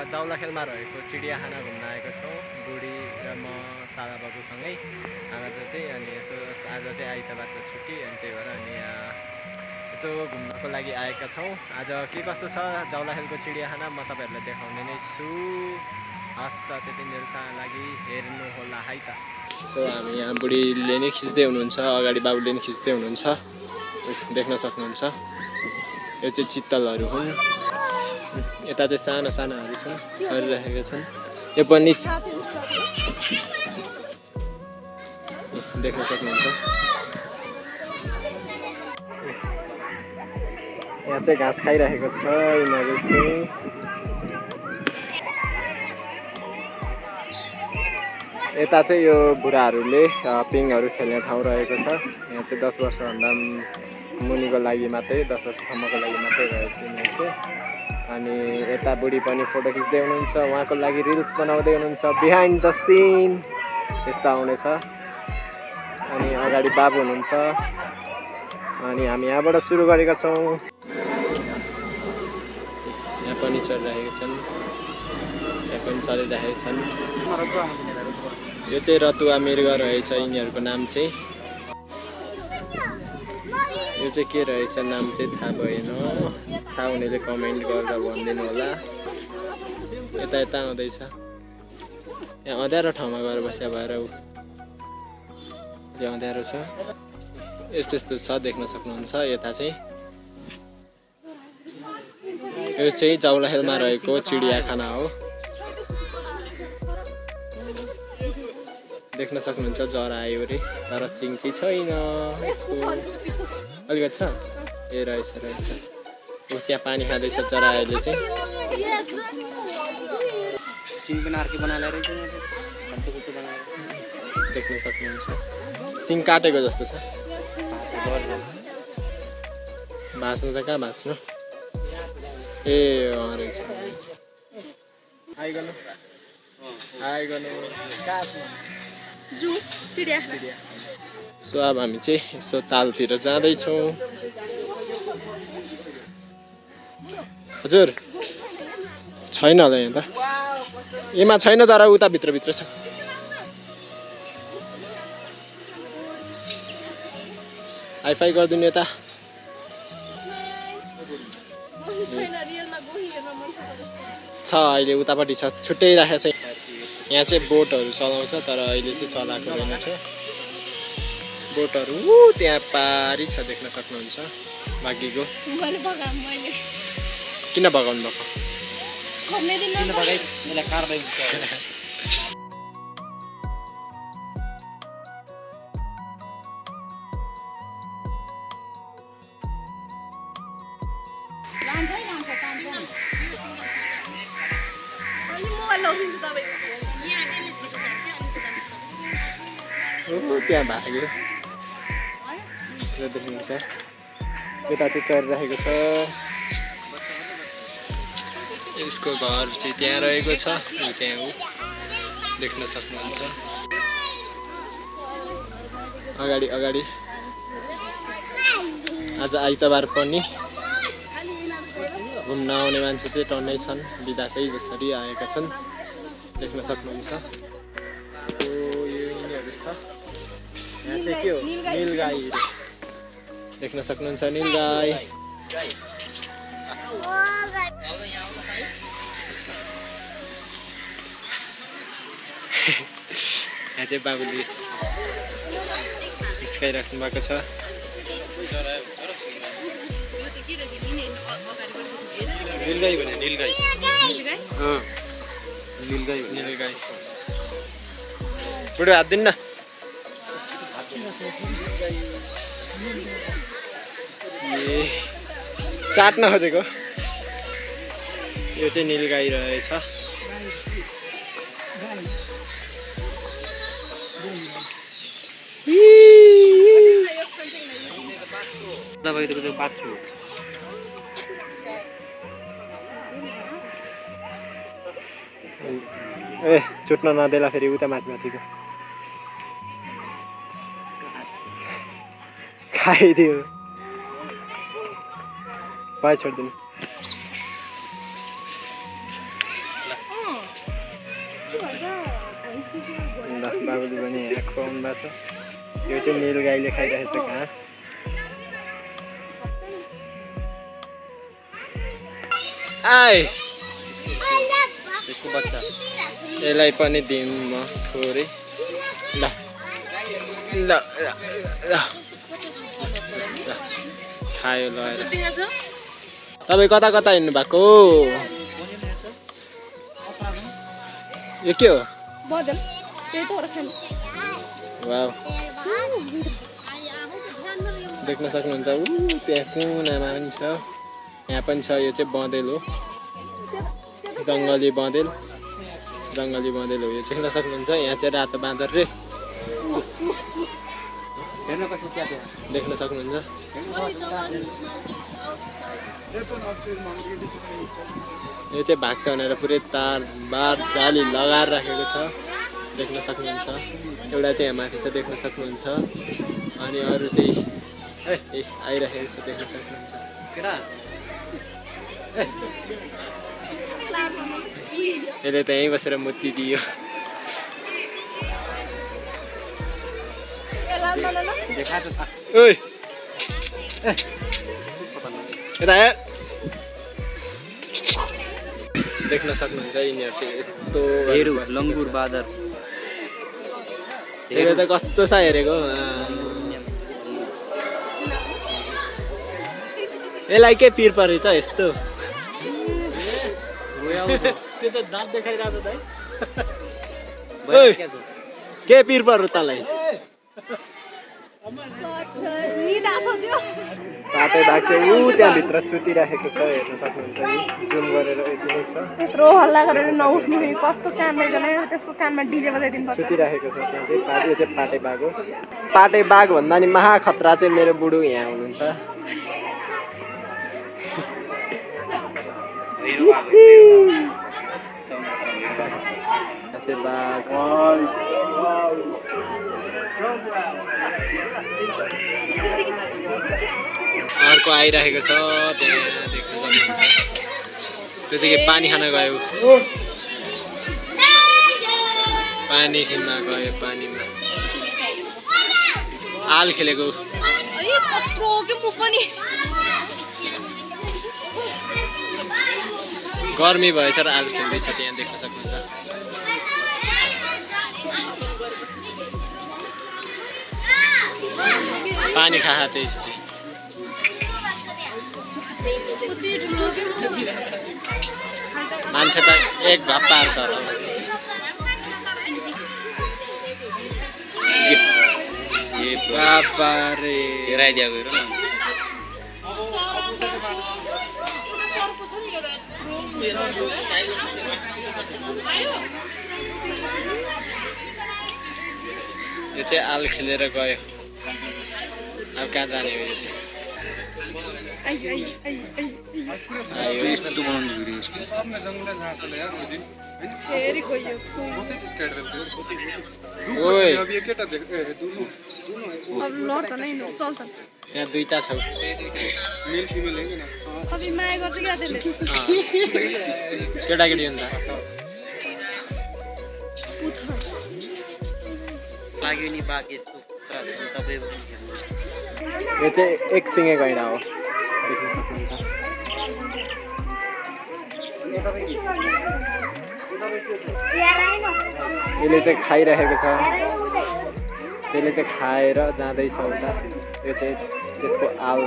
जाउलाखेलमा रहेको चिडियाखाना घुम्न आएको छौँ बुढी र म सादा बाबुसँगै आज चाहिँ। अनि यसो आज चाहिँ आइतबारको छुट्टी अनि त्यही भएर अनि यसो घुम्नको लागि आएका छौँ। आज के कस्तो छ जाउलाखेलको चिडियाखाना म तपाईँहरूलाई देखाउने नै छु। हस् त त्यति बेलसम्म लागि हेर्नुहोला है त। सो हामी यहाँ बुढीले नै खिच्दै हुनुहुन्छ, अगाडि बाबुले नि खिच्दै हुनुहुन्छ, देख्न सक्नुहुन्छ। यो चाहिँ चित्तलहरू हुन्। यता चाहिँ साना सानाहरू छन्, छरिरहेका छन्। यो पनि देख्न सक्नुहुन्छ। यहाँ चाहिँ घाँस खाइरहेको छ यिनीहरू चाहिँ। यता चाहिँ यो बुढाहरूले पिङहरू खेल्ने ठाउँ रहेको छ। यहाँ चाहिँ 10 वर्षभन्दा मुनिको लागि मात्रै, 10 वर्षसम्मको लागि मात्रै रहेछ यिनीहरू चाहिँ। अनि यता बुढी पनि फोटो खिच्दै हुनुहुन्छ, उहाँको लागि रिल्स बनाउँदै हुनुहुन्छ, बिहाइन्ड द सिन यस्तो आउनेछ। अनि अगाडि बाबु हुनुहुन्छ। अनि हामी यहाँबाट सुरु गरेका छौँ। यहाँ पनि चलिरहेका छन्, यहाँ पनि चलिरहेका छन्। यो चाहिँ रतुवा मृग रहेछ यिनीहरूको नाम चाहिँ। यो चाहिँ के रहेछ नाम चाहिँ थाहा भएन, थाहा हुनेले कमेन्ट गरेर भनिदिनु होला। यता यता आउँदैछ, यहाँ अँध्यारो ठाउँमा गएर बस्या भएर यो अँध्यारो छ। यस्तो यस्तो छ देख्न सक्नुहुन्छ। यता चाहिँ यो चाहिँ जाउलाखेलमा रहेको चिडियाखाना हो। देख्न सक्नुहुन्छ जरा आयो अरे, तर सिङ चाहिँ छैन यसको, अलिकति छ। ए रहेछ रहेछ, त्यहाँ पानी खाँदैछ जराले चाहिँ। देख्न सक्नुहुन्छ सिङ काटेको जस्तो छ। भाँच्नु त कहाँ भाँच्नु। ए रहेछ रहेछ। आइगनु आइगनु कहाँ छ? सो अब हामी चाहिँ यसो तालतिर जाँदैछौँ। हजुर छैन होला यहाँ त, यमा छैन तर उता भित्रभित्र छ। हाइफाई गरिदिनु यता। छ अहिले उतापट्टि छ, छुट्टै राखेको छ। यहाँ चाहिँ बोटहरू चलाउँछ तर अहिले चाहिँ चलाएको रहेनछ बोटहरू। त्यहाँ पारी छ देख्न सक्नुहुन्छ बाँकीको। किन भगाउनु भएको? त्यहाँ भाग्यो देख्नुहुन्छ। यता चाहिँ चलिरहेको छ। यसको घर चाहिँ त्यहाँ रहेको छ, त्यहाँ हो देख्न सक्नुहुन्छ। अगाडि अगाडि आज आइतबार पनि घुम्न आउने मान्छे चाहिँ टन्नै छन्, बिदाकै जसरी आएका छन् देख्न सक्नुहुन्छ। यहाँ चाहिँ के हो? नीलगाई देख्न सक्नुहुन्छ, नीलगाई। यहाँ चाहिँ बाबुले हिस्काइराख्नु भएको छ। नीलगाई भने नीलगाई, नीलगाई नीलगाई। बुढो हात दिन्न। चाट्न खोजेको। यो चाहिँ नीलगाई रहेछ। ए छुट्न नदेला फेरि उता माथि माथिको खाइदियो। पाइ छोड्दिनु ल बाबुले पनि यहाँ खुवाउनु भएको छ यो चाहिँ नील गाईले खाइरहेछ घाँस आइ त्यसको बच्चा यसलाई पनि दिउँ म थोरै ल ल खायो लगाएर तपाईँ कता कता हिँड्नु भएको यो के हो वाउ देख्न सक्नुहुन्छ त्यहाँ कुनामा पनि छ यहाँ पनि छ यो चाहिँ बँदेल हो जङ्गली बँदेल हो यो चाहिँ देख्न सक्नुहुन्छ यहाँ चाहिँ रातो बाँदर रे देख्न सक्नुहुन्छ यो चाहिँ भाग्छ भनेर पुरै तार बार जाली लगाएर राखेको छ देख्न सक्नुहुन्छ एउटा चाहिँ यहाँ माथि छ देख्न सक्नुहुन्छ अनि अरू चाहिँ आइरहेको छ देख्न सक्नुहुन्छ यसले त यहीँ बसेर मुत्ती दियो देख्न सक्नुहुन्छ यिनीहरू चाहिँ यस्तो लङ्गुर बाँदर यसले त कस्तो छ हेरेको यसलाई के पिर परेछ यस्तो त्यो त दाँत देखाइरहेको छ के पिर पर्यो तँलाई पाटे बाघ चाहिँ ऊ त्यहाँभित्र सुतिराखेको छ हेर्न सक्नुहुन्छ जुम गरेर यति नै छ यत्रो हल्ला गरेर नउठ्नु कस्तो कान लैजाने त्यसको कानमा डिजे बजाइदिनु पर्छ सुतिराखेको छ त्यहाँ चाहिँ यो चाहिँ पाटे बाघ हो पाटे बाघ भन्दा नि महाखतरा चाहिँ मेरो बुढो यहाँ हुनुहुन्छ अर्को आइरहेको छ त्यहाँ देख्न सक्नुहुन्छ त्यो चाहिँ के पानी खान गयो पानी किन्न गयो पानीमा आल खेलेको गर्मी भएछ र आल खेल्दैछ त्यहाँ देख्न सक्नुहुन्छ पानी खाहा चाहिँ मान्छे त एक भप्पार छ रे हेराइदिएको हेर न यो चाहिँ आल खेलेर गयो अब कहाँ जाने हो यो चाहिँ त्यहाँ दुईटा छ केटाकेटी हुन्छ यो चाहिँ एक सिङे गैँडा हो देख्न सक्नुहुन्छ यसले चाहिँ खाइरहेको छ त्यसले चाहिँ खाएर जाँदैछ उता यो चाहिँ त्यसको आल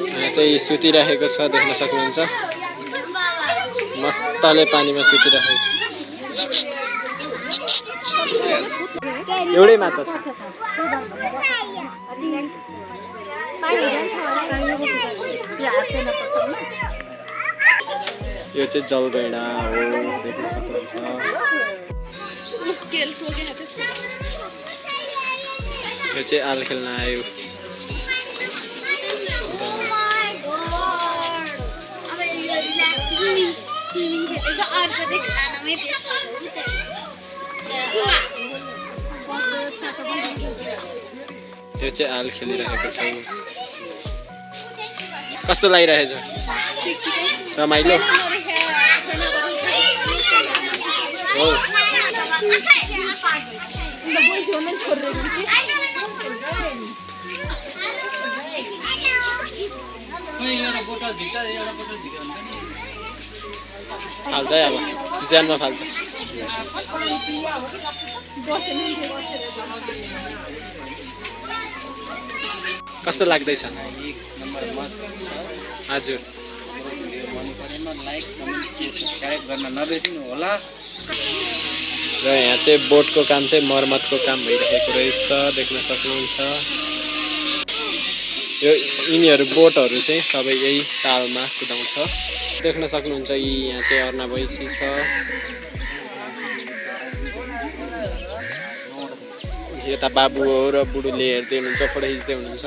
यहाँ चाहिँ सुतिरहेको छ देख्न सक्नुहुन्छ मस्तले पानीमा सुतिरहेको छ एउटै माता छ यो चाहिँ जलगैँडा हो देख्न सक्नुहुन्छ यो चाहिँ आल खेल्न आयो यो चाहिँ आल खेलिरहेको छ कस्तो लागिरहेछ रमाइलो हो फाल्छ है अब ज्यानमा फाल्छ कस्तो लाग्दैछ हजुर र यहाँ चाहिँ बोटको काम चाहिँ मर्मतको काम भइरहेको रहेछ देख्न सक्नुहुन्छ यो यिनीहरू बोटहरू चाहिँ सबै यही तालमा कुदाउँछ देख्न सक्नुहुन्छ यी यहाँ चाहिँ अर्ना भैँसी छ यता बाबु हो र बुढोले हेर्दै हुनुहुन्छ फोटो खिच्दै हुनुहुन्छ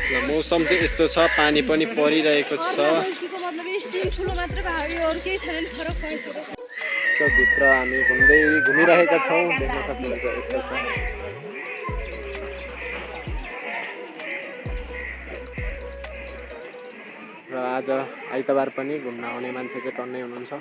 र मौसम चाहिँ यस्तो छ पानी पनि परिरहेको छ भित्र हामी घुमिरहेका छौँ देख्न सक्नुहुन्छ यस्तो छ र आज आइतबार पनि घुम्न आउने मान्छे चाहिँ टन्नै हुनुहुन्छ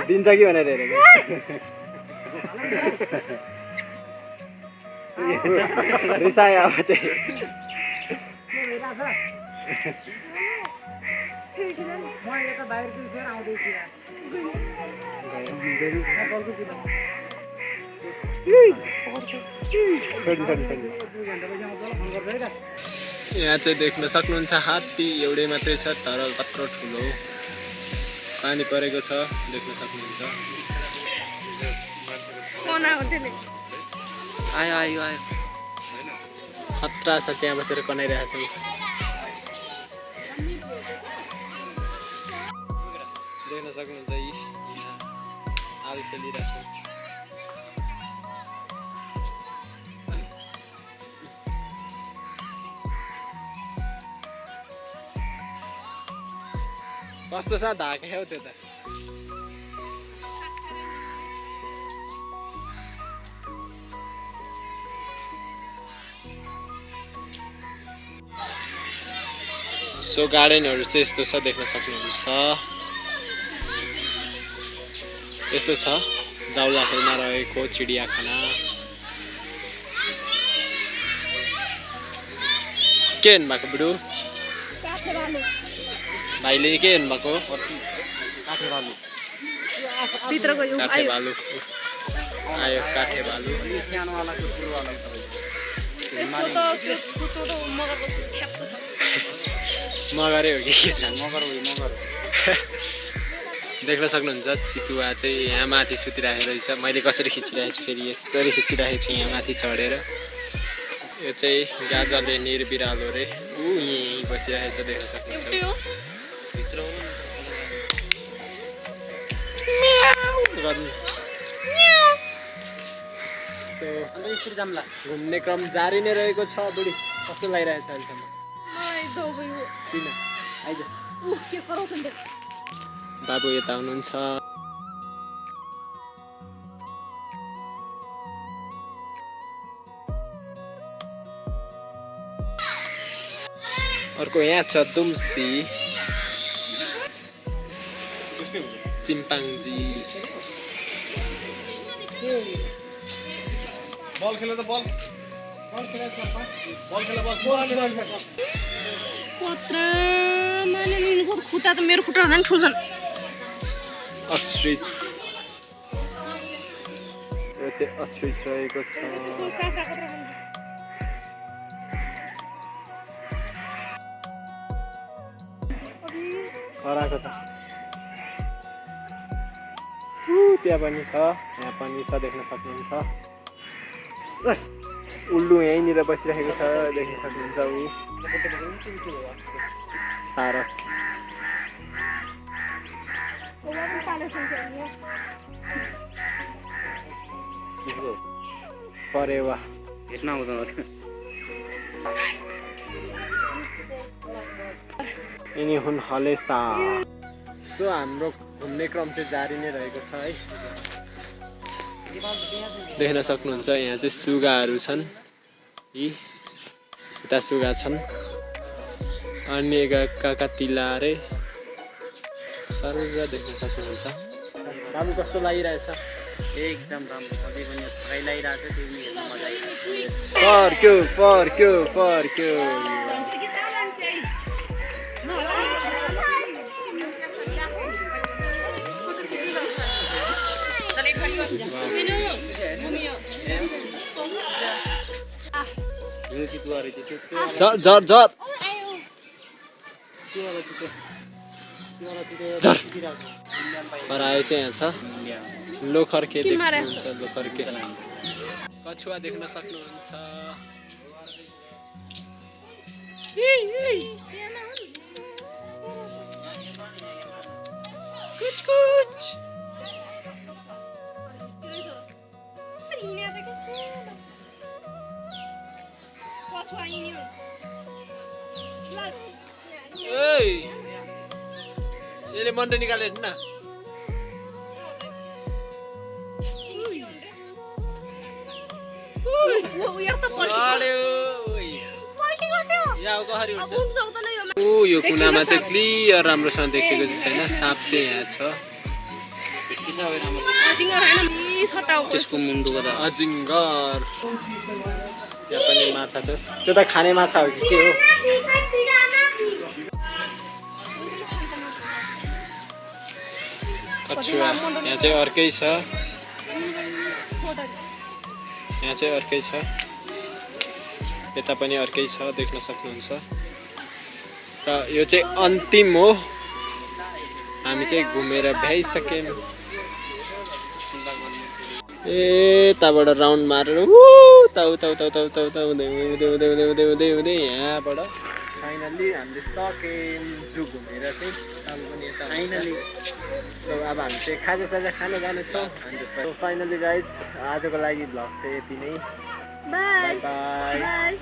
दिन्छ कि भनेर हेरेको रिसायो अब चाहिँ यहाँ चाहिँ देख्न सक्नुहुन्छ हात्ती एउटै मात्रै छ तर कत्रो ठुलो पानी परेको छ देख्न सक्नुहुन्छ आयो आयो आयो खतरा छ त्यहाँ बसेर कनाइरहेको छ देख्न सक्नुहुन्छ यी हाल खेलिरहेको छ कस्तो छ धाके हो त्यो त सो गार्डनहरू चाहिँ यस्तो छ देख्न सक्नुहुन्छ यस्तो छ जाउलाखेलमा रहेको चिडियाखाना के हेर्नुभएको बुढो भाइले के हेर्नुभएको काठे भालु आयो काठे भालु मगरै हो कि के छ देख्न सक्नुहुन्छ चितुवा चाहिँ यहाँ माथि सुतिरहेको रहेछ मैले कसरी खिचिरहेको छु फेरि यसरी खिचिरहेको छु यहाँ माथि चढेर यो चाहिँ गाजरले निर्बिरालो रे यहीँ बसिरहेको छ देख्न सक्नुहुन्छ घुम्ने क्रम जारी नै रहेको छ बुढी कस्तो लागिरहेको छ अहिलेसम्म बाबु यता हुनुहुन्छ अर्को यहाँ छ दुम्सी चिम्पाङ्जी बल खेल त बल खेल चम्पा बल खेल खुट्टा त मेरो खुट्टा भन्दा पनि ठुलो छन् अस्ट्रिच यो चाहिँ अस्ट्रिच रहेको छ हराएको छ त्यहाँ पनि छ यहाँ पनि छ देख्न सक्नुहुन्छ उल्लु यहीँनिर बसिरहेको छ देख्न सक्नुहुन्छ ऊ सारस परेवा भेट्न आउँछ यिनी हुन् हलेसा। सो हाम्रो घुम्ने क्रम चाहिँ जारी नै रहेको छ है। देख्न सक्नुहुन्छ यहाँ चाहिँ सुगाहरू छन्। यता सुगा छन् अनि काका तिलारे सर्व देख्न सक्नुहुन्छ। बाबु कस्तो लागिरहेछ? एकदम राम्रो अझै पनि फैलाइरहेको छ त्यो पनि हेर्न मजा आइरहेको छ। फर्क्यो झर हरायो चाहिँ यहाँ छ। लोखर्के देख्नुहुन्छ, लोखर्के कछुवा देख्न सक्नुहुन्छ। यसले मन्डे निकालेर न। यो कुनामा चाहिँ क्लियर राम्रोसँग देखेको चाहिँ छैन। साँप चाहिँ यहाँ छ। त्यसको मुन्टुको त अजिङ्गर। यहाँ पनि माछा छ। त्यो त खाने माछा हो कि के हो? कछुवा यहाँ चाहिँ अर्कै छ। यहाँ चाहिँ अर्कै छ। यता पनि अर्कै छ देख्न सक्नुहुन्छ। र यो चाहिँ अन्तिम हो। हामी चाहिँ घुमेर भ्याइसक्यौँ। यताबाट राउन्ड मारेर हुँदै यहाँबाट फाइनल्ली हामीले सक्यौँ जू घुमेर चाहिँ। अब पनि यता फाइनली सो अब हामी चाहिँ खाजासाजा खान जानेछौँ। अनि त्यसपछि फाइनली गाइज आजको लागि भ्लग चाहिँ यति नै। By by.